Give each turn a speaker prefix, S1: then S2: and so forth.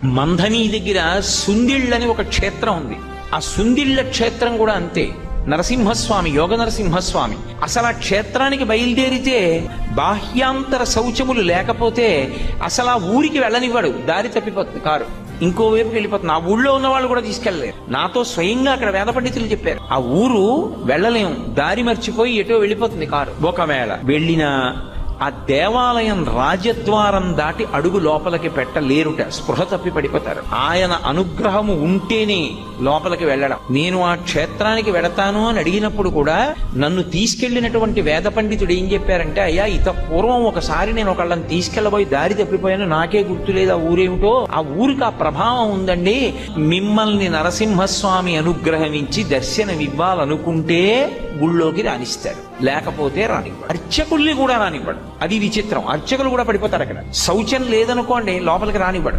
S1: మంధని దగ్గర సుందిళ్ళని ఒక క్షేత్రం ఉంది. ఆ సుందిళ్ళ క్షేత్రం కూడా అంతే. నరసింహస్వామి, యోగ నరసింహస్వామి. అసలు ఆ క్షేత్రానికి బయలుదేరితే బాహ్యాంతర శౌచములు లేకపోతే అసలు ఆ ఊరికి వెళ్ళనివ్వడు. దారి తప్పిపోతుంది కారు, ఇంకోవైపుకి వెళ్ళిపోతుంది. ఆ ఊళ్ళో ఉన్న వాళ్ళు కూడా తీసుకెళ్లలేరు. నాతో స్వయంగా అక్కడ వేద పండితులు చెప్పారు, ఆ ఊరు వెళ్ళలేము, దారి మర్చిపోయి ఎటో వెళ్ళిపోతుంది కారు. ఒకవేళ వెళ్ళినా ఆ దేవాలయం రాజద్వారం దాటి అడుగు లోపలికి పెట్టలేరుట, స్పృహ తప్పి పడిపోతారు. ఆయన అనుగ్రహము ఉంటేనే లోపలికి వెళ్ళడం. నేను ఆ క్షేత్రానికి వెడతాను అని అడిగినప్పుడు కూడా నన్ను తీసుకెళ్లినటువంటి వేద పండితుడు ఏం చెప్పారంటే, అయ్యా ఇత పూర్వం ఒకసారి నేను ఒకళ్ళని తీసుకెళ్లబోయి దారి తప్పిపోయాను, నాకే గుర్తులేదు ఆ ఊరేమిటో. ఆ ఊరికి ఆ ప్రభావం ఉందండి. మిమ్మల్ని నరసింహస్వామి అనుగ్రహించి దర్శనమివ్వాలనుకుంటే గుళ్ళోకి రాణిస్తాడు, లేకపోతే రానివ్వడు. అర్చకుల్ని కూడా రానివ్వడు. అది విచిత్రం. అర్చకులు కూడా పడిపోతారు అక్కడ. శౌచం లేదనుకోండి లోపలికి రానివ్వడు.